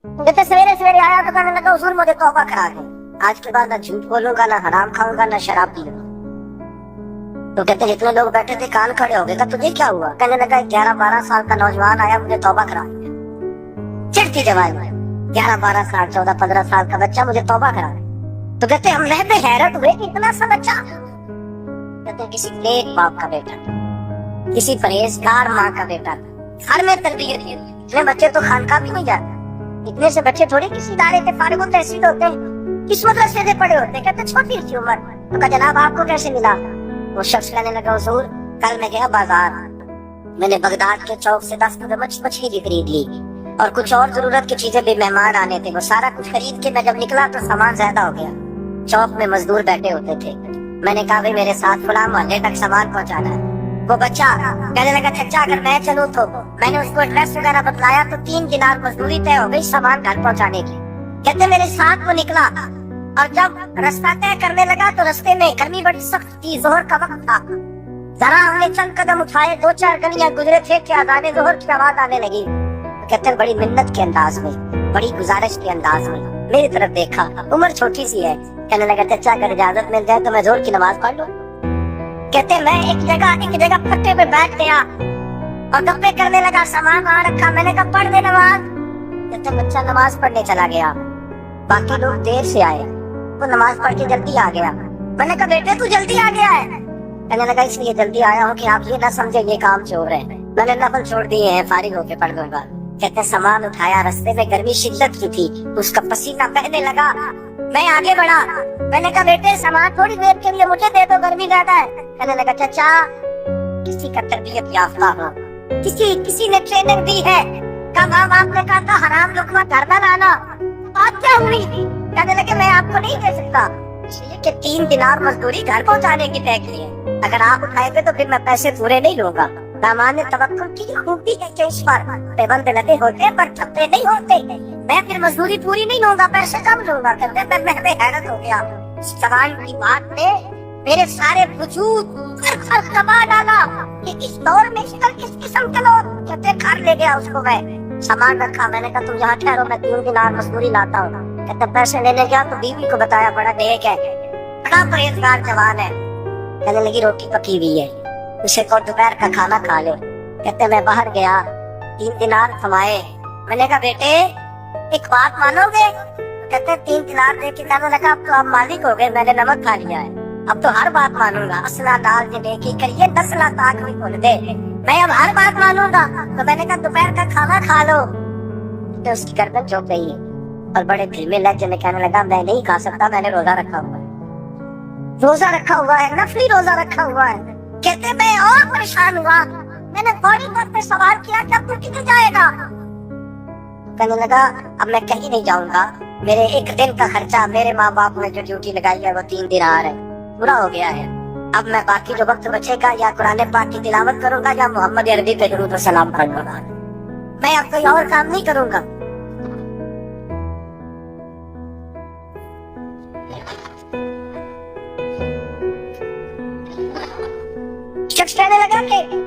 कहते सवेरे सवेरे आया तो कहने लगा हुजूर मुझे तौबा करा दे, आज के बाद ना झूठ बोलूंगा, ना हराम खाऊंगा, ना शराब पीऊंगा। तो कहते जितने लोग बैठे थे कान खड़े हो गए। कहा तुझे क्या हुआ? कहने लगा 11-12 साल का नौजवान आया, मुझे तौबा करा दिया। चिढ़ती जवानी, 11-12 साल 14-15 साल का बच्चा मुझे तौबा करा दे। तो कहते हम रहते हैरत हुए कि इतना सा बच्चा। कहते किसी नेक बाप का बेटा, किसी परहेजगार माँ का बेटा, घर में तरबियत दी। इतने बच्चे तो खानका भी नहीं जाते, इतने से बच्चे थोड़ी किसी इदारे के फारिग तहसील होते हैं, किस मदरसे से पढ़े होते हैं। कहते छोटी सी उम्र। तो कहा जनाब आपको कैसे मिला? वो शख्स कहने लगा हुजूर कल मैं गया बाजार, मैंने बगदाद के चौक से 10 किलो मछली भी खरीद ली और कुछ और जरूरत की चीजें भी, मेहमान आने थे, वो सारा कुछ खरीद के मैं जब निकला तो सामान ज्यादा हो गया। चौक में मजदूर बैठे होते थे, मैंने कहा भाई मेरे साथ फलां मोहल्ले तक सामान पहुंचाना है। वो बच्चा कहने लगा चाचा अगर मैं चलूं तो। मैंने उसको एड्रेस वगैरह बतलाया तो 3 दिनार मजदूरी तय हो गई सामान घर पहुंचाने की। कहते मेरे साथ वो निकला और जब रास्ता तय करने लगा तो रास्ते में गर्मी बड़ी सख्त थी, जोहर का वक्त था। जरा हमने चंद कदम उठाए, 2-4 गलियां गुजरे थे कि अज़ाने जोहर की आवाज आने लगी। कहते बड़ी मिन्नत के अंदाज में, बड़ी गुजारिश के अंदाज में मेरी तरफ देखा, उम्र छोटी सी है। कहने लगा चाचा अगर इजाजत मिल जाए तो मैं जोहर की नमाज पढ़ लूं। कहते मैं एक जगह फट्टे पे बैठ गया और गप्पे करने लगा, सामान वहां रखा, मैंने कहा पढ़ दे नमाज। कहते बच्चा नमाज पढ़ने चला गया, बाकी लोग देर से आए, वो नमाज पढ़ के जल्दी आ गया। मैंने कहा बेटे तू जल्दी आ गया है? कहने लगा इसलिए जल्दी आया हूँ कि आप ये ना समझे ये काम चोर है, मैंने नफल छोड़ दिए हैं, फारिग होके पढ़ लूंगा। कहते सामान उठाया, रास्ते में गर्मी शिद्दत की थी, उसका पसीना बहने लगा। मैं आगे बढ़ा, मैंने कहा बेटे सामान थोड़ी देर के लिए मुझे दे दो, गर्मी ज्यादा है। कहने लगा चाचा किसी का तरबियत याफ्ता हो, किसी ने ट्रेनिंग दी है, कहा माँ बाप ने कहा था हराम लुकमा घर न लाना, बात क्या हुई? कहने लगे मैं आपको नहीं दे सकता, इसलिए कि 3 दिनार मजदूरी घर पहुंचाने की तय की है, अगर आप उठाएंगे तो फिर मैं पैसे पूरे नहीं लूंगा। सामान्य तवक्कुल की खूबी है कि इस पर पाबंद लगे होते पर थकते नहीं होते, मैं फिर मजदूरी पूरी नहीं लूंगा, पैसे कम लूंगा। कहते मैं हैरत हो गया, सवाल की बात ने मेरे सारे वजूद पर कमा डाला कि इस दौर में शक्ल किस किस्म के लोग। कहते घर ले गया उसको, मैं सामान रखा, मैंने कहा तुम यहाँ ठहरो मैं 3 दिनार मजदूरी लाता हूँ। कहते पैसे लेने गया तो बीवी को बताया बड़ा नेक है, बड़ा परहेजगार जवान है। कहने लगी रोटी पकी हुई है, उसे को दोपहर का खाना खा ले। कहते मैं बाहर गया, 3 दिनार कमाए। मैंने कहा बेटे एक बात मानोगे? कहते 3 दिनार दे के कहने लगा अब तो आप मालिक हो गए, मैंने नमक खा लिया है, अब तो हर बात मानूंगा, असला दाल के नेकी करिए, नस्ला ताक भी खोल दे, मैं अब हर बात मानूंगा। तो मैंने कहा दोपहर का खाना खा लो। तो उसकी गर्दन झुक गई और बड़े धीमे लहजे में कहने लगा मैं नहीं खा सकता, मैंने रोजा रखा हुआ है, रोजा रखा हुआ है, नफली रोजा रखा हुआ है। कहते मैं और परेशान हुआ, मैंने फौरी तौर पे सवाल किया कि अब तू किधर जाएगा? कहने लगा अब मैं कहीं नहीं जाऊंगा, मेरे एक दिन का खर्चा मेरे माँ बाप ने जो ड्यूटी लगाई है वो 3 दिनार है, पूरा हो गया है। अब मैं बाकी जो वक्त बचेगा या कुरान पाक की तिलावत करूंगा या मोहम्मद अरबी पे दुरूद और सलाम पढ़ूंगा, मैं अब कोई और काम नहीं करूंगा। शख्स कहने लगा कि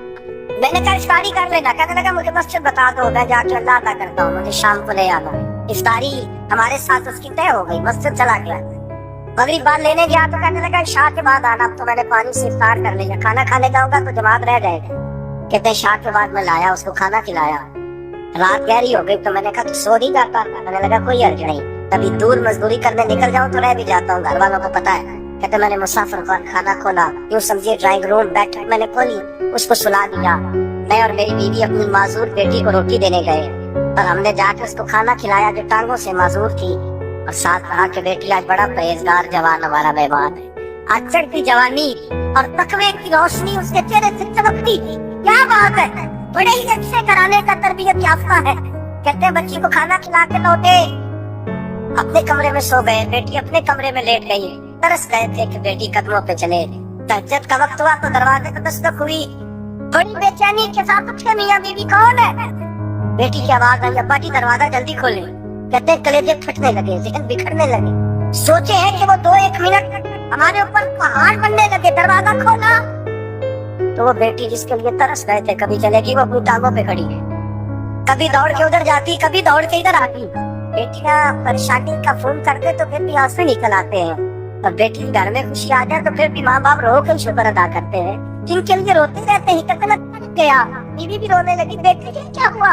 मैंने कहा इफ्तारी कर लेना। कहने लगा मुझे मस्जिद बता दो, मैं जाके अल्लाह अदा करता हूँ, मुझे शाम को ले आना। इफ्तारी हमारे साथ उसकी तय हो गई, मस्जिद चला गया। मगरिब बाद लेने गया तो कहने लगा शाह के बाद आना, अब तो मैंने पानी से इफ्तार कर लिया, खाना खाने जाऊंगा तो जमात रह जाएगा। कहते शाह के बाद मैं लाया, उसको खाना खिलाया, रात गहरी हो गई तो मैंने कहा तू सो नहीं जाता? कहने लगा कोई अर्ज नहीं, कभी दूर मजदूरी करने निकल जाऊं तो रह भी जाता हूँ, घर वालों को पता है। कहते मैंने मुसाफिर खाना खोला, यूं समझिए ड्राइंग रूम बैठक मैंने खोली, उसको सुला दिया। मैं और मेरी बीवी अपनी माजूर बेटी को रोटी देने गए और हमने जाकर उसको खाना खिलाया जो टांगों से माजूर थी, और साथ कहा कि बेटी आज बड़ा परहेजगार जवान हमारा मेहमान है। आज चढ़ती जवानी और तकवे की रोशनी उसके चेहरे से चमकती, क्या बात है, बड़े ही अच्छे घराने का तरबियत याफ्ता है। कहते बच्ची को खाना खिला के लौटे, अपने कमरे में सो गए, बेटी अपने कमरे में लेट गई। तरस गए थे कि बेटी कदमों पे चले। तहज्जुद का वक्त हुआ तो दरवाजे पर दस्तक हुई, बड़ी बेचैनी के साथ उठे मियां बीवी कौन है? बेटी की आवाज आई अब्बा जी दरवाजा जल्दी खोले। कहते कलेजे फटने लगे, ज़हन बिखरने लगे, सोचे हैं कि वो 2-1 मिनट हमारे ऊपर पहाड़ बनने लगे, दरवाजा खोला तो वो बेटी जिसके लिए तरस गए थे कभी चलेगी, वो अपनी टांगों पे खड़ी है, कभी दौड़ के उधर जाती, कभी दौड़ के इधर आती। बेटियां परेशानी का फोन करते तो फिर भी आंसू निकल आते हैं, और बेटी घर में खुशी आ जाए तो फिर भी माँ बाप रो के शुक्र अदा करते हैं। जिनके लिए रोते रहते हैं कहते लग गया, बीवी भी रोने लगी, बेटी ये क्या हुआ,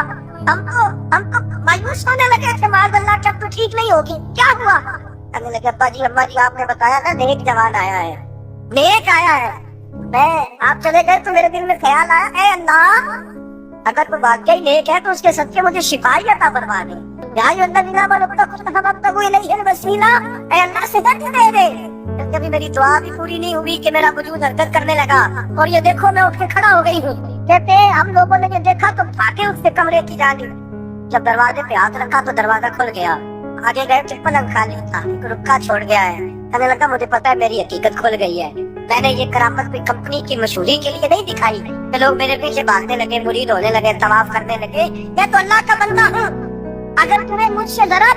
हमको मायूस होने लगे कि माज़अल्लाह तब तो ठीक नहीं होगी, क्या हुआ। कहने लगे अब्बा जी अम्मा जी आपने बताया ना नेक जवान आया है, नेक आया है, मैं आप चले गए तो मेरे दिल में ख्याल आया, ऐ अल्लाह अगर वो वाकई नेक है तो उसके सदके मुझे शिफाई अता फरमा दे। कभी मेरी दुआ भी पूरी नहीं हुई कि मेरा वजूद हरकत करने लगा, और ये देखो मैं उठ के खड़ा हो गई हूँ। कहते हैं हम लोगों ने ये देखा तो भागे उससे कमरे की जानी, जब दरवाजे पे हाथ रखा तो दरवाजा खुल गया, आगे गए तो पलंग खाली था, एक रुक्का छोड़ गया है। हमें लगा मुझे पता है मेरी हकीकत खुल गई है, मैंने ये करामत कोई कंपनी की मशहूरी के लिए नहीं दिखाई कि लोग मेरे पीछे भागने लगे, मुरीद होने लगे, तवाफ करने लगे। मैं तो अल्लाह का बंदा हूँ, अगर तुम्हें मुझसे जरा